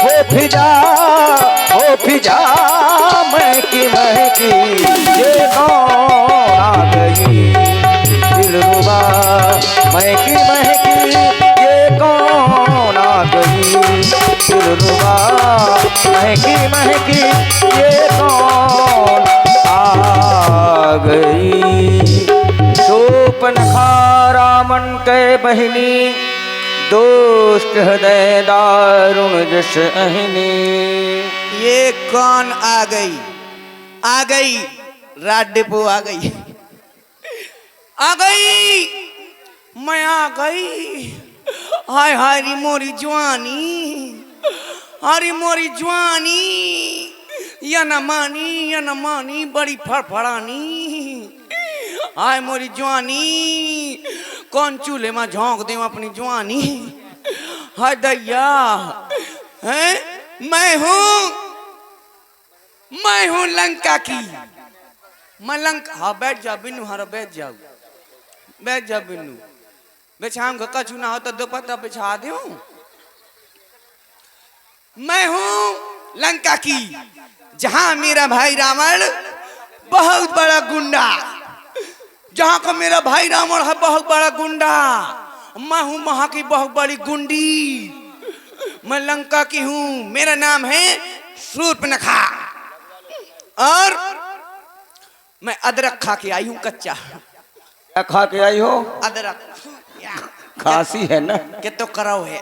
हो फिजा महकी महकी ये कौन आ गई दिलरुबा महकी महकी ये कौन आ गई दिलरुबा महकी महकी ये कौन आ गई। शोपनखारा मन के बहिनी दोस्त हृदय दारुण जस अहिनी। ये कौन आ गई? आ गई रात डिपो आ गई, आ गई, मैं आ गई। हाय हाय री मोरी जवानी, हरी मोरी जवानी, या न मानी बड़ी फड़फड़ानी। हाय मोरी जवानी, कौन चूल्हे में झोंक दे अपनी जवानी। हाय दैया, हैं मैं हूं लंका की। मैं लंका, हाँ बैठ जा बिन्नू, हाँ बैठ जा बिन्नू। बिछाऊं का कछु ना हो तो दोपट्टा बिछा दे। मैं हूं लंका की, जहां मेरा भाई रावण बहुत बड़ा गुंडा, जहां का मेरा भाई रावण है बहुत बड़ा गुंडा। मैं हूं वहां की बहुत बड़ी गुंडी। मैं लंका की हूं, मेरा नाम है शूर्पणखा, और मैं अदरक खा के आई हूं कच्चा। क्या खा के आई हो? अदरक। खांसी है ना? कि तो कराओ है।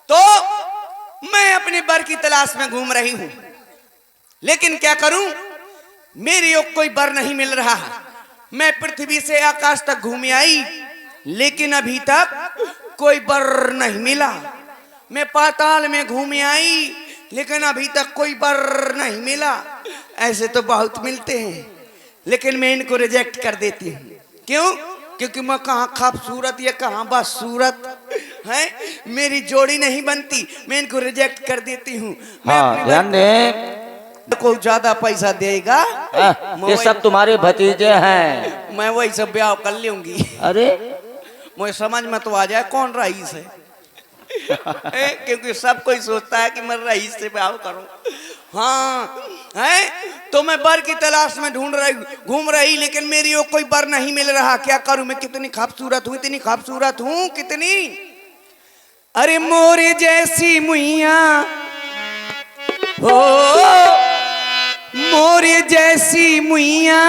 तो मैं अपने बर की तलाश में घूम रही हूं, लेकिन क्या करूं, मेरी ओर कोई बर नहीं मिल रहा। मैं पृथ्वी से आकाश तक घूम आई, लेकिन अभी तक कोई बर नहीं मिला। मैं पाताल में घूम आई, लेकिन अभी तक कोई बर नहीं मिला। ऐसे तो बहुत मिलते हैं, लेकिन मैं इनको रिजेक्ट कर देती हूँ। क्यों? क्योंकि मैं कहाँ खूबसूरत या कहाँ बदसूरत है, मेरी जोड़ी नहीं बनती, मैं इनको रिजेक्ट कर देती हूँ। हाँ, ध्यान दे, को ज्यादा पैसा देगा, ये सब तुम्हारे भतीजे हैं, मैं वही सब ब्याह कर लूंगी। अरे मुझे समझ में तो आ जाए कौन रईस है। क्योंकि सब कोई सोचता है कि मैं रईस से ब्याह करूं। हाँ है, तो मैं बर की तलाश में घूम रही, लेकिन मेरी वो कोई बर नहीं मिल रहा। क्या करूं, मैं कितनी खूबसूरत हूं, इतनी खूबसूरत हूं, कितनी। अरे मोरे जैसी मुइया हो, मोरे जैसी मुइया।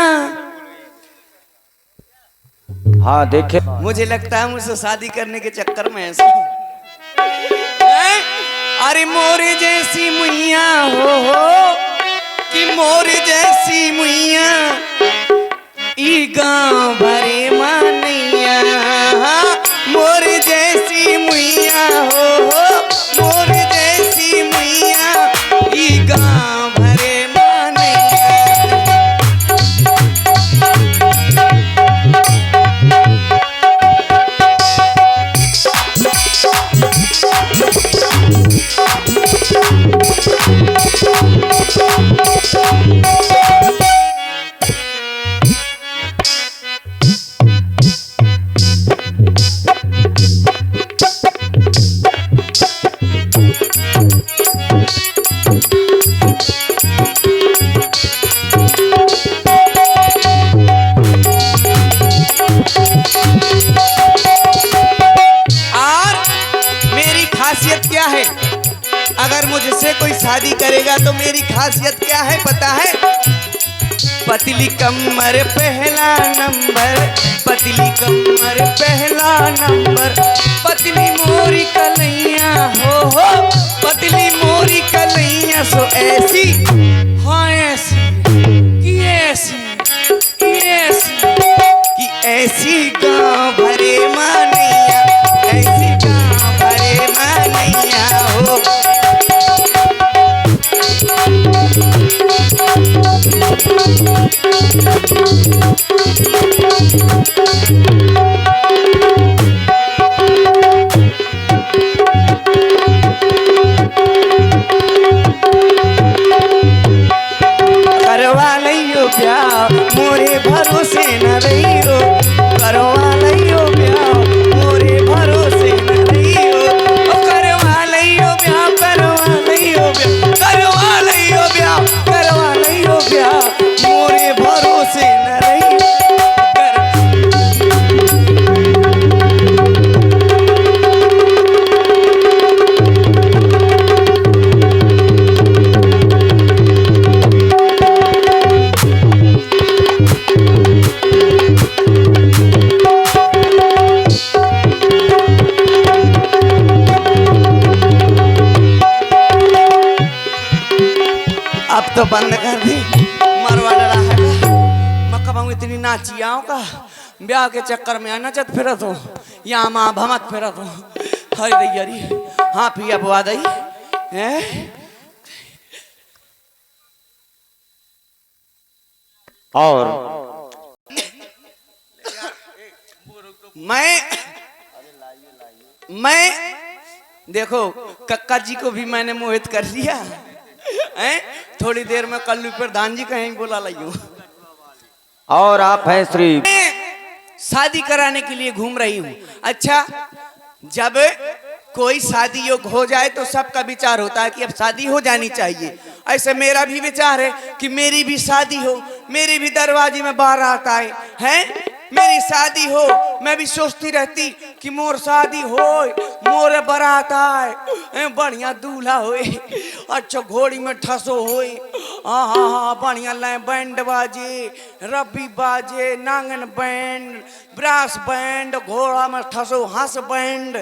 हाँ देखे, मुझे लगता है मुझसे शादी करने के चक्कर में ऐसा। अरे मोरे जैसी मुइया हो, कि मोरे जैसी मुइया ई गांव भरे मानैया। मोरे जैसी मुइया हो, मोरे जैसी मुइया ई गांव भरे मानैया। अगर मुझसे कोई शादी करेगा तो मेरी खासियत क्या है पता है? पतली कमर पहला नंबर, पतली कमर पहला नंबर, पतली मोरी कलैया हो, पतली मोरी कलैया। सो ऐसी, हाँ ऐसी कि ऐसी कि ऐसी कि ऐसी गाँव भरे मानैया, ऐसी गाँव भरे मानैया हो। तो बंद कर दी, मरवा डरा है मैं कब इतनी नाची आऊँ का ब्याह के चक्कर में आना चत फिर तो यहाँ माँ भमत फिर तो हरी दैयरी हाँ पिया बुआ दई है। और मैं देखो कक्का जी को भी मैंने मोहित कर लिया है। थोड़ी देर में कल्लू प्रधान जी कहीं बुला लियो। और आप हैं श्री शादी कराने के लिए घूम रही हूँ। अच्छा जब कोई शादी योग हो जाए तो सबका विचार होता है कि अब शादी हो जानी चाहिए। ऐसे मेरा भी विचार है कि मेरी भी शादी हो, मेरे भी दरवाजे में बारात आए हैं, मेरी शादी हो। मैं भी सोचती रहती कि मोर शादी हो, मोर बारात आए, बढ़िया दूल्हा होए, अच्छा घोड़ी में ठसो होए, हाँ हाँ हाँ बढ़िया लाए बैंड बाजे, रबी बाजे, नांगन बैंड, ब्रास बैंड, घोड़ा में ठसो हंस बैंड,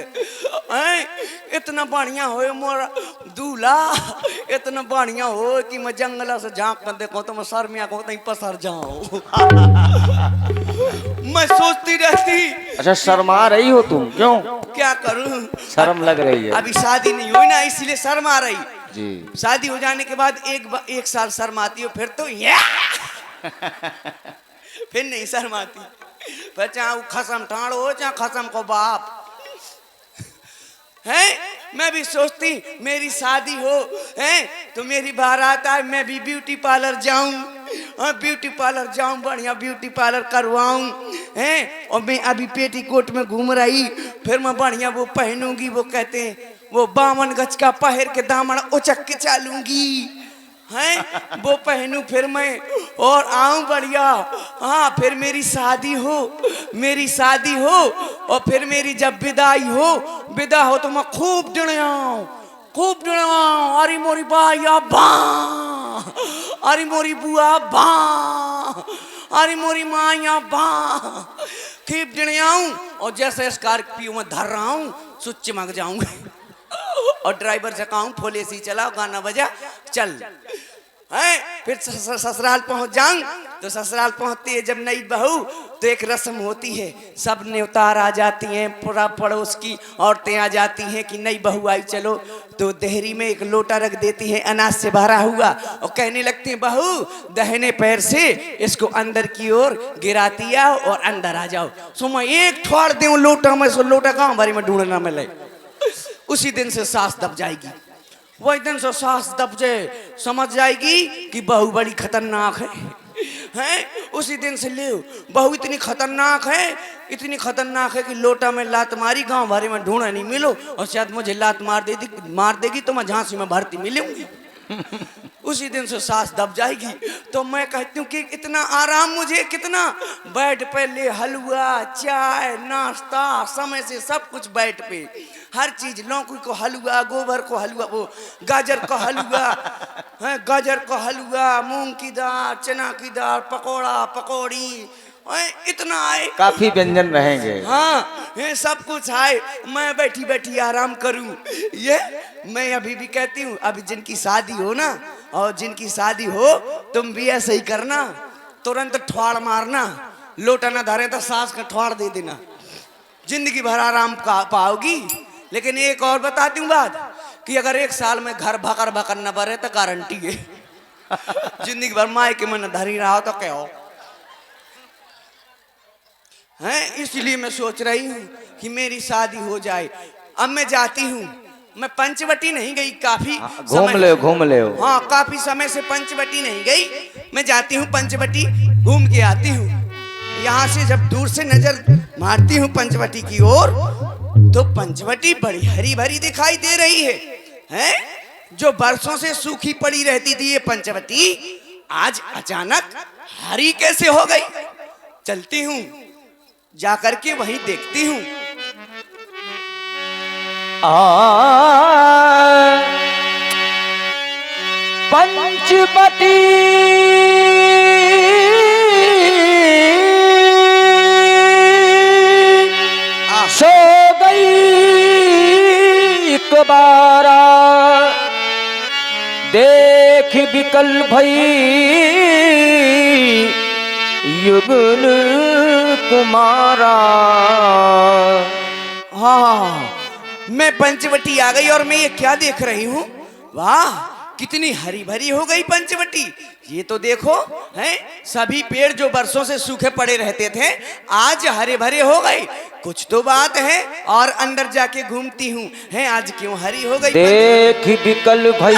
इतना बढ़िया होए मोर दूल्हा, इतना बढ़िया हो कि मैं जंगल से झांक कर देखो तो मैं सर में आको तहीं पसर जाऊं। मैं सोचती रहती। अच्छा शर्मा रही हो तुम क्यों? क्या करूं, शर्म लग रही है। अभी शादी नहीं हुई ना इसलिए शर्म आ रही जी। शादी हो जाने के बाद एक साल शर्म आती हो फिर तो ये फिर नहीं शर्म आती। फिर चाहे खसम ठाणो हो चाहे खसम को बाप है। मैं भी सोचती मेरी शादी हो है तो मेरी बारात आए, मैं भी ब्यूटी पार्लर जाऊं, ब्यूटी पार्लर जाऊं, बढ़िया ब्यूटी पार्लर करवाऊं है। और मैं अभी पेटीकोट में घूम रही, फिर मैं बढ़िया वो पहनूंगी, वो कहते हैं वो 52 गज का पहर के दामन उचक के चालूंगी हैं, वो पहनूं फिर मैं और आऊं बढ़िया। हाँ फिर मेरी शादी हो, मेरी शादी हो और फिर मेरी जब विदाई हो, विदा हो तो मैं खूब डिणवाऊं, खूब डिणवाऊं, अरे मोरी बाया बा, अरे मोरी बुआ बा, अरे मोरी माया बा, खूब डिणवाऊं। और जैसे स्कॉर्पियो में धर रहा हूं सुच चिमक जाऊंगा और ड्राइवर से कहूँ फुल एसी चलाओ, गाना बजा चल है। फिर ससुराल पहुंच जाऊं तो ससुराल पहुंचती है जब नई बहू तो एक रस्म होती है, सब न्योतार आ जाती हैं, पूरा पड़ोस की औरतें आ जाती हैं कि नई बहू आई चलो। तो देहरी में एक लोटा रख देती है अनाज से भरा हुआ और कहने लगती है बहू दाहिने पैर से इसको अंदर की ओर गिराती आओ और अंदर आ जाओ। सो मैं एक ठोड़ दूं लोटा में, सो लोटा कहाँ भरी में ढूंढना मिले। उसी दिन से सास दब जाएगी, वही दिन से सास दब जाए समझ जाएगी कि बहू बड़ी खतरनाक है। उसी दिन से ले बहू इतनी खतरनाक है, इतनी खतरनाक है कि लोटा में लात मारी गांव भरे में ढूंढा नहीं मिलो और शायद मुझे लात मार देगी तो मैं झांसी में भर्ती मिलूंगी। उसी दिन से सास दब जाएगी। तो मैं कहती हूँ कि इतना आराम मुझे कितना, बेड पे ले हलवा चाय नाश्ता समय से सब कुछ बेड पे, हर चीज, लौकी को हलवा, गोबर को हलवा, वो गाजर को हलवा है, गाजर को हलवा, मूंग की दाल, चना की दाल, पकोड़ा पकौड़ी, इतना आए, काफी व्यंजन रहेंगे। हाँ ये सब कुछ आए, मैं बैठी बैठी आराम करूं। ये मैं अभी भी कहती हूँ अभी जिनकी शादी हो ना, और जिनकी शादी हो तुम भी ऐसे ही करना, तुरंत ठोड़ मारना, लोटा ना धरे तो सास का ठोड़ दे देना, जिंदगी भर आराम पाओगी। लेकिन एक और बताती हूँ बात कि अगर एक साल में घर भकर भकर न भरे तो गारंटी है जिंदगी भर माए के मन धरी रहा हो तो क्या हो हैं। इसलिए मैं सोच रही हूँ कि मेरी शादी हो जाए। अब मैं जाती हूँ, मैं पंचवटी नहीं गई काफी घूम ले। हाँ काफी समय से पंचवटी नहीं गई, मैं जाती हूँ पंचवटी घूम के आती हूँ। यहाँ से जब दूर से नजर मारती हूँ पंचवटी की ओर तो पंचवटी बड़ी हरी भरी दिखाई दे रही है? जो बरसों से सूखी पड़ी रहती थी ये पंचवटी आज अचानक हरी कैसे हो गई। चलती हूँ, जाकर के वहीं देखती हूँ। पंचवटी सो गई एक बारा देख देख विकल भई युगल कुमारा। हाँ, मैं पंचवटी आ गई और मैं ये क्या देख रही हूँ, वाह कितनी हरी भरी हो गई पंचवटी। ये तो देखो हैं, सभी पेड़ जो बरसों से सूखे पड़े रहते थे आज हरे भरे हो गए। कुछ तो बात है, और अंदर जाके घूमती हूँ, हैं आज क्यों हरी हो गई। देख विकल भई